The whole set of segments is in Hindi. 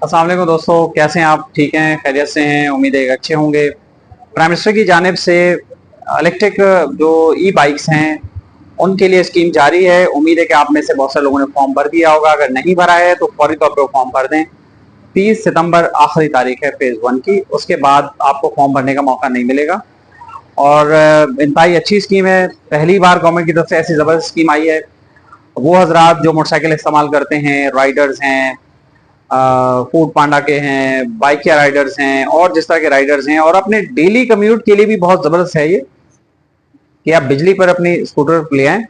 अस्सलाम वालेकुम दोस्तों, कैसे हैं आप? ठीक हैं, खैरियत से हैं? उम्मीद है अच्छे होंगे। प्राइम मिनिस्टर की जानिब से इलेक्ट्रिक जो ई बाइक्स हैं उनके लिए स्कीम जारी है। उम्मीद है कि आप में से बहुत सारे लोगों ने फॉर्म भर दिया होगा। अगर नहीं भरा है तो फौरी तौर पर वो फॉर्म भर दें। 30 सितंबर आखिरी तारीख है फेज 1 की, उसके बाद आपको फॉर्म भरने का मौका नहीं मिलेगा। और इंतहाई अच्छी स्कीम है, पहली बार गवर्नमेंट की तरफ से ऐसी जबरदस्त स्कीम आई है। वो हजरात जो मोटरसाइकिल इस्तेमाल करते हैं, राइडर्स हैं, फूड पांडा के हैं, बाइक या राइडर्स हैं और जिस तरह के राइडर्स हैं, और अपने डेली कम्यूट के लिए भी बहुत जबरदस्त है ये कि आप बिजली पर अपनी स्कूटर ले आएं,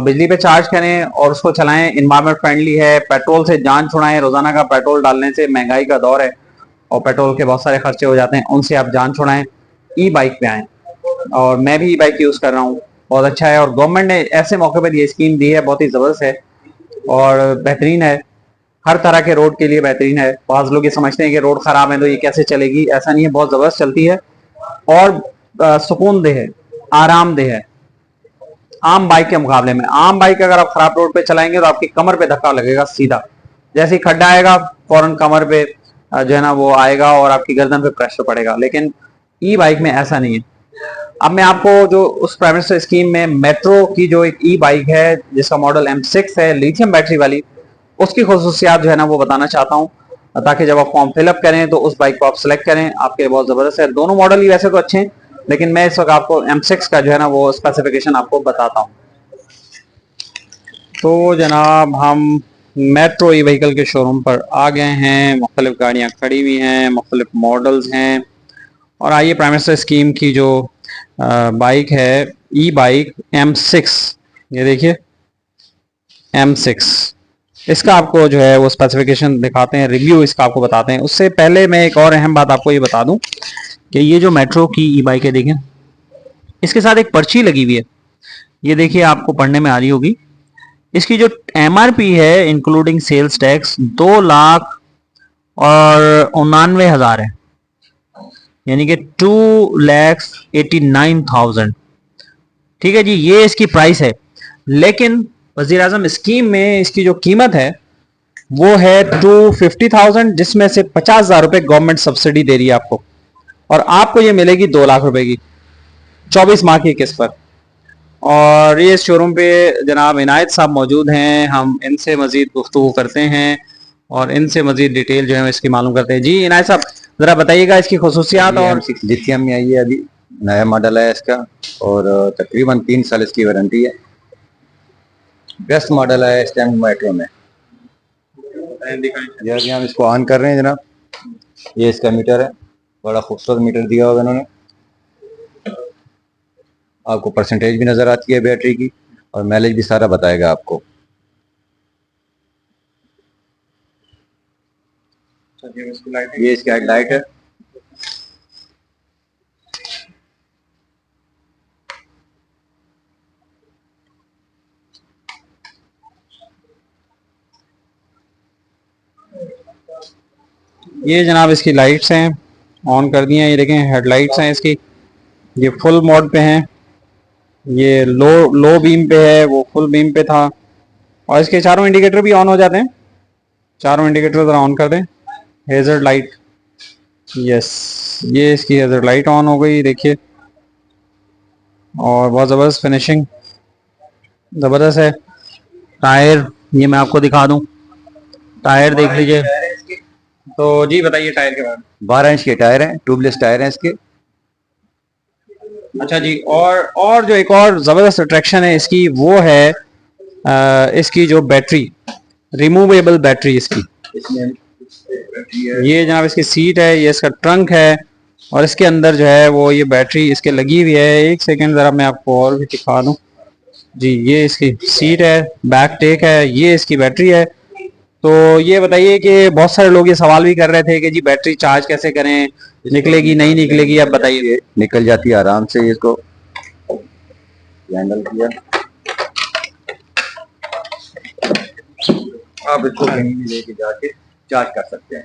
बिजली पे चार्ज करें और उसको चलाएं। इन्वायरमेंट फ्रेंडली है, पेट्रोल से जान छुड़ाएं। रोजाना का पेट्रोल डालने से, महंगाई का दौर है और पेट्रोल के बहुत सारे खर्चे हो जाते हैं, उनसे आप जान छुड़ाएं। ई बाइक पे आए, और मैं भी ई बाइक यूज कर रहा हूँ, बहुत अच्छा है। और गवर्नमेंट ने ऐसे मौके पर ये स्कीम दी है, बहुत ही जबरदस्त है और बेहतरीन है। हर तरह के रोड के लिए बेहतरीन है। बहुत लोग ये समझते हैं कि रोड खराब है तो ये कैसे चलेगी, ऐसा नहीं है, बहुत जबरदस्त चलती है और सुकूनदेह है, आरामदेह है आम बाइक के मुकाबले में। आम बाइक अगर आप खराब रोड पे चलाएंगे तो आपकी कमर पे धक्का लगेगा सीधा, जैसे ही खड्डा आएगा फौरन कमर पे जो है ना वो आएगा और आपकी गर्दन पे प्रेशर पड़ेगा। लेकिन ई बाइक में ऐसा नहीं है। अब मैं आपको जो उस प्राइम मिनिस्टर स्कीम में मेट्रो की जो एक ई बाइक है जिसका मॉडल M6 है, लिथियम बैटरी वाली, उसकी खुसूसियात जो है ना वो बताना चाहता हूँ, ताकि जब आप फॉर्म फिलअप करें तो उस बाइक को आप सिलेक्ट करें। आपके लिए बहुत जबरदस्त है। दोनों मॉडल ही वैसे तो अच्छे हैं, लेकिन मैं इस वक्त आपको M6 का जो है ना वो स्पेसिफिकेशन आपको बताता हूँ। तो जनाब हम मेट्रो ई व्हीकल के शोरूम पर आ गए हैं। मुख्तलिफ गाड़ियाँ खड़ी हुई हैं, मुख्तलिफ मॉडल्स हैं। और आइए प्राइम मिनिस्टर स्कीम की जो बाइक है, ई बाइक M6, ये देखिए M6, इसका आपको जो है वो स्पेसिफिकेशन दिखाते हैं, रिव्यू इसका आपको बताते हैं। उससे पहले मैं एक और अहम बात आपको ये बता दूं कि ये जो मेट्रो की ई बाइक है, देखें इसके साथ एक पर्ची लगी हुई है, ये देखिए आपको पढ़ने में आ रही होगी। इसकी जो MRP है इंक्लूडिंग सेल्स टैक्स 2,99,000 है, यानी कि 2,89,000। ठीक है जी, ये इसकी प्राइस है। लेकिन वजीर आजम स्कीम में इसकी जो कीमत है वो है 250,000, जिसमें से 50,000 रुपए गवर्नमेंट सब्सिडी दे रही है आपको, और आपको ये मिलेगी 2 लाख रुपए की 24 माह की किस्त पर। और ये शोरूम पे जनाब इनायत साहब मौजूद हैं, हम इनसे मजीद गुफ्तगू करते हैं और इनसे मजीद डिटेल जो है इसकी मालूम करते हैं। जी इनायत साहब, जरा बताइएगा इसकी खुसूसियात। और M6 लिथियम में आई है, अभी नया मॉडल है इसका और तकरीबन 3 साल इसकी वारंटी है। बेस्ट मॉडल है इस टाइम मेट्रो में। जैसे हम इसको ऑन कर रहे हैं जनाब, ये इसका मीटर है, बड़ा खूबसूरत मीटर दिया होगा इन्होंने। आपको परसेंटेज भी नजर आती है बैटरी की और माइलेज भी सारा बताएगा आपको। ये इसकी हेडलाइट है, ये जनाब इसकी लाइट्स हैं, ऑन कर दी हैं। ये देखें हेडलाइट्स हैं इसकी, ये फुल मोड पे हैं, ये लो बीम पे है, वो फुल बीम पे था। और इसके चारों इंडिकेटर भी ऑन हो जाते हैं। चारों इंडिकेटर जरा ऑन कर दें। हेजर्ड लाइट, यस, ये इसकी हेजर्ड लाइट ऑन हो गई, देखिए। और बहुत ज़बरदस्त फिनिशिंग, ज़बरदस्त है। टायर ये मैं आपको दिखा दूं, टायर देख लीजिए। तो जी बताइए टायर के बारे में। 12 इंच के टायर हैं, ट्यूबलेस टायर हैं इसके। अच्छा जी, और जो एक और ज़बरदस्त अट्रैक्शन है इसकी वो है इसकी जो बैटरी, रिमूवेबल बैटरी इसकी। ये जनाब इसकी सीट है, ये इसका ट्रंक है और इसके अंदर जो है वो ये बैटरी इसके लगी हुई है। एक सेकेंड ज़रा मैं आपको और भी दिखा दूं। जी ये इसकी सीट है, बैक टेक है, ये इसकी बैटरी है। तो ये बताइए कि बहुत सारे लोग ये सवाल भी कर रहे थे कि जी बैटरी चार्ज कैसे करें, निकलेगी नहीं निकलेगी, आप बताइए। निकल जाती है आराम से। इसको हैंडल किया, आप इसको कहीं भी लेके जाके चार्ज कर सकते हैं।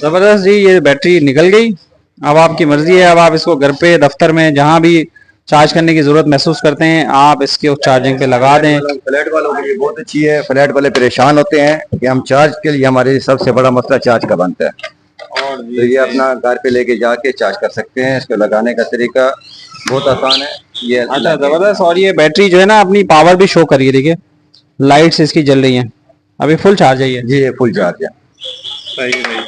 जबरदस्त जी, ये बैटरी निकल गई। अब आपकी मर्जी है, अब आप इसको घर पे, दफ्तर में, जहां भी चार्ज करने की जरूरत महसूस करते हैं, आप इसके चार्जिंग पे लगा दें। फ्लैट वालों के लिए बहुत अच्छी है। फ्लैट वाले परेशान होते हैं कि हम चार्ज के लिए, हमारे सबसे बड़ा मसला चार्ज का बनता है। और तो ये अपना घर पे लेके जाके चार्ज कर सकते हैं। इसको लगाने का तरीका बहुत आसान है। ये अच्छा, जबरदस्त। और ये बैटरी जो है ना अपनी पावर भी शो करिए, देखिए लाइट्स इसकी जल रही हैं, अभी फुल चार्ज है ये। जी ये फुल चार्ज है। सही सही।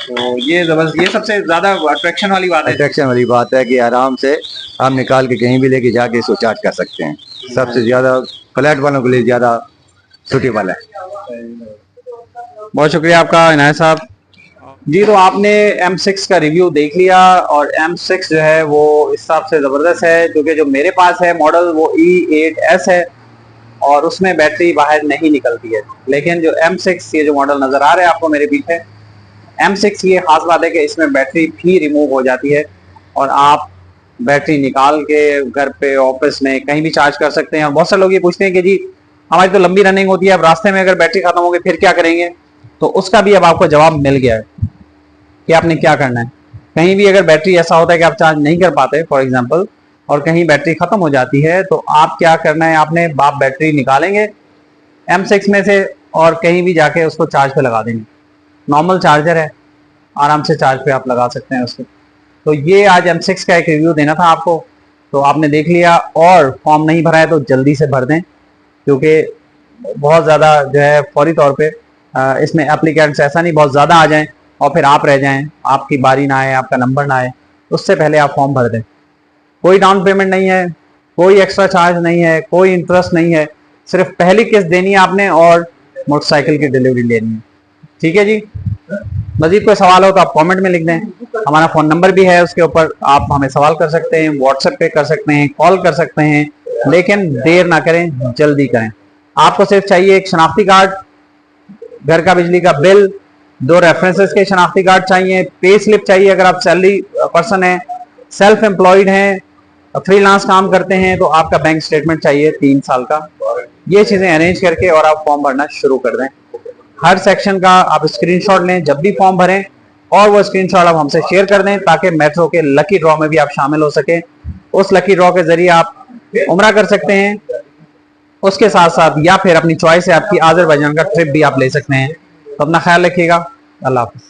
तो ये जबरदस्त, ये सबसे ज्यादा अट्रैक्शन वाली बात है। अट्रैक्शन वाली बात है कि आराम से हम निकाल के कहीं भी लेके जाके इसको चार्ज कर सकते हैं। सबसे ज्यादा फ्लैट वालों के लिए ज्यादा सूटेबल है। बहुत शुक्रिया आपका इनायत साहब जी। तो आपने M6 का रिव्यू देख लिया, और M6 जो है वो इस हिसाब से ज़बरदस्त है, क्योंकि जो मेरे पास है मॉडल वो E8S है और उसमें बैटरी बाहर नहीं निकलती है। लेकिन जो M6 ये जो मॉडल नज़र आ रहा है आपको मेरे पीछे, M6 की खास बात है कि इसमें बैटरी भी रिमूव हो जाती है और आप बैटरी निकाल के घर पे, ऑफिस में, कहीं भी चार्ज कर सकते हैं। और बहुत सारे लोग ये पूछते हैं कि जी हमारी तो लंबी रनिंग होती है, अब रास्ते में अगर बैटरी खत्म हो गई फिर क्या करेंगे? तो उसका भी अब आपको जवाब मिल गया है कि आपने क्या करना है। कहीं भी अगर बैटरी ऐसा होता है कि आप चार्ज नहीं कर पाते फॉर एग्जांपल, और कहीं बैटरी खत्म हो जाती है, तो आप क्या करना है, आपने आप बैटरी निकालेंगे M6 में से और कहीं भी जाके उसको चार्ज पे लगा देंगे। नॉर्मल चार्जर है, आराम से चार्ज पे आप लगा सकते हैं उसको। तो ये आज M6 का एक रिव्यू देना था आपको, तो आपने देख लिया। और फॉर्म नहीं भरा है तो जल्दी से भर दें, क्योंकि बहुत ज़्यादा जो है फौरी तौर पे इसमें एप्लीकेंट्स ऐसा नहीं बहुत ज़्यादा आ जाएं और फिर आप रह जाएं, आपकी बारी ना आए, आपका नंबर ना आए, उससे पहले आप फॉर्म भर दें। कोई डाउन पेमेंट नहीं है, कोई एक्स्ट्रा चार्ज नहीं है, कोई इंटरेस्ट नहीं है, सिर्फ पहली किस्त देनी है आपने और मोटरसाइकिल की डिलीवरी लेनी है। ठीक है जी। मजीद कोई सवाल हो तो आप कमेंट में लिख दें, हमारा फ़ोन नंबर भी है उसके ऊपर, आप हमें सवाल कर सकते हैं, व्हाट्सएप पे कर सकते हैं, कॉल कर सकते हैं, लेकिन देर ना करें, जल्दी करें। आपको सिर्फ चाहिए एक शनाख्ती कार्ड, घर का बिजली का बिल, 2 रेफरेंसेस के शनाख्ती कार्ड चाहिए, पे स्लिप चाहिए अगर आप सैलरी पर्सन हैं, सेल्फ एम्प्लॉयड हैं, फ्रीलांस काम करते हैं तो आपका बैंक स्टेटमेंट चाहिए 3 साल का। ये चीज़ें अरेंज करके और आप फॉर्म भरना शुरू कर दें। हर सेक्शन का आप स्क्रीनशॉट लें जब भी फॉर्म भरें, और वो स्क्रीनशॉट आप हमसे शेयर कर दें ताकि मेट्रो के लकी ड्रॉ में भी आप शामिल हो सके। उस लकी ड्रॉ के जरिए आप उम्रा कर सकते हैं, उसके साथ साथ या फिर अपनी चॉइस है आपकी, आज़रबाईजान का ट्रिप भी आप ले सकते हैं। तो अपना ख्याल रखिएगा। अल्लाह हाफ़िज़।